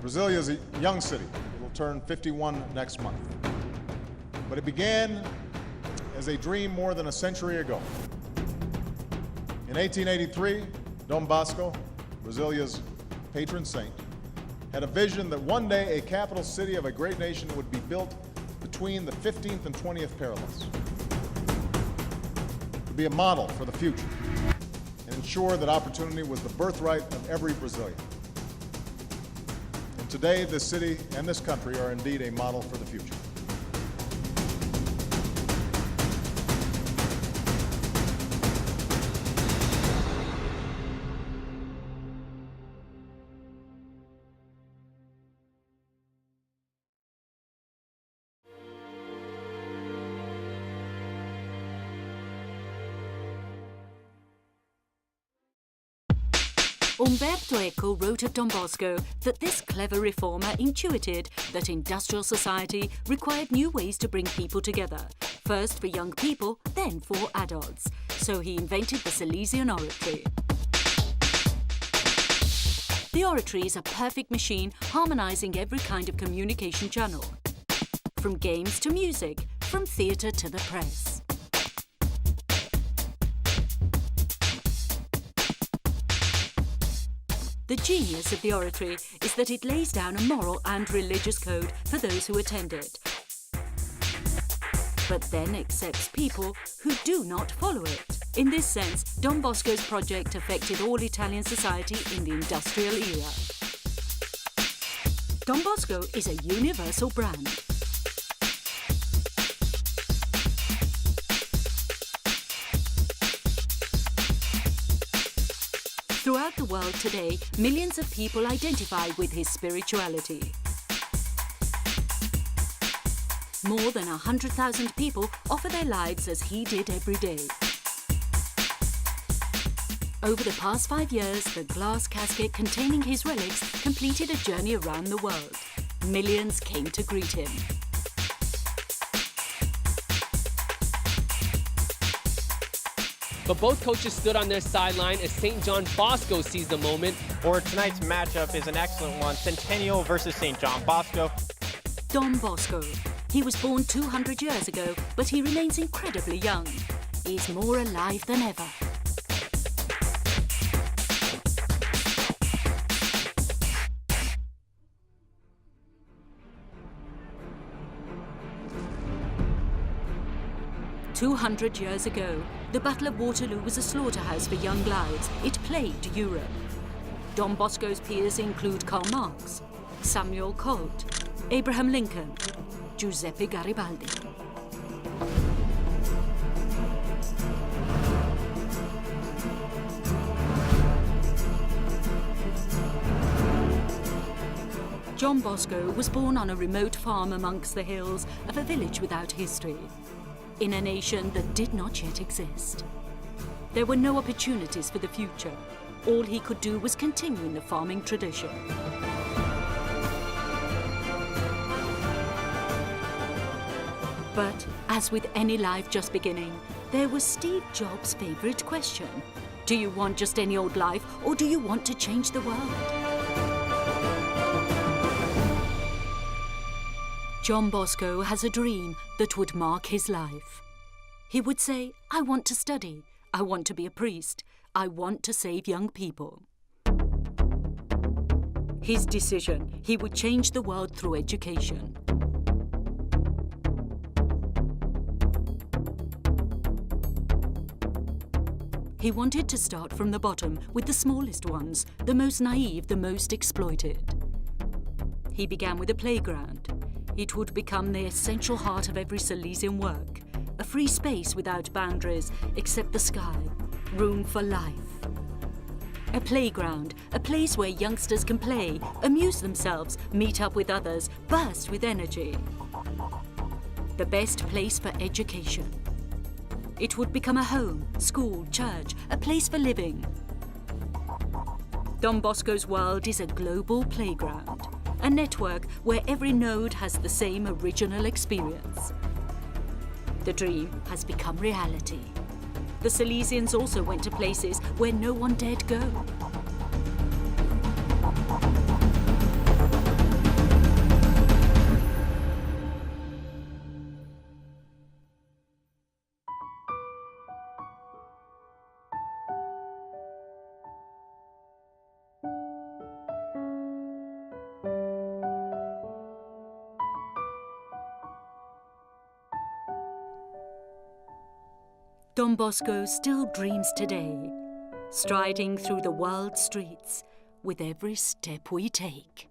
Brasilia is a young city. It will turn 51 next month. But it began as a dream more than a century ago. In 1883, Don Bosco, Brasilia's patron saint, had a vision that one day a capital city of a great nation would be built between the 15th and 20th parallels. To be a model for the future and ensure that opportunity was the birthright of every Brazilian. And today, this city and this country are indeed a model for the future. Umberto Eco wrote of Don Bosco that this clever reformer intuited that industrial society required new ways to bring people together, first for young people, then for adults. So he invented the Salesian oratory. The oratory is a perfect machine harmonizing every kind of communication channel, from games to music, from theatre to the press. The genius of the oratory is that it lays down a moral and religious code for those who attend it, but then accepts people who do not follow it. In this sense, Don Bosco's project affected all Italian society in the industrial era. Don Bosco is a universal brand. Throughout the world today, millions of people identify with his spirituality. More than 100,000 people offer their lives as he did every day. Over the past 5 years, the glass casket containing his relics completed a journey around the world. Millions came to greet him. But both coaches stood on their sideline as St. John Bosco seized the moment. Or tonight's matchup is an excellent one, Centennial versus St. John Bosco. Don Bosco. He was born 200 years ago, but he remains incredibly young. He's more alive than ever. "200 years ago, the Battle of Waterloo was a slaughterhouse for young lives. It plagued Europe. Don Bosco's peers include Karl Marx, Samuel Colt, Abraham Lincoln, Giuseppe Garibaldi. Don Bosco was born on a remote farm amongst the hills of a village without history, in a nation that did not yet exist. There were no opportunities for the future. All he could do was continue in the farming tradition. But, as with any life just beginning, there was Steve Jobs' favourite question. Do you want just any old life, or do you want to change the world? Don Bosco has a dream that would mark his life. He would say, I want to study, I want to be a priest, I want to save young people. His decision, he would change the world through education. He wanted to start from the bottom with the smallest ones, the most naive, the most exploited. He began with a playground. It would become the essential heart of every Salesian work, a free space without boundaries except the sky, room for life. A playground, a place where youngsters can play, amuse themselves, meet up with others, burst with energy. The best place for education. It would become a home, school, church, a place for living. Don Bosco's world is a global playground, a network where every node has the same original experience. The dream has become reality. The Salesians also went to places where no one dared go. Don Bosco still dreams today, striding through the world's streets with every step we take.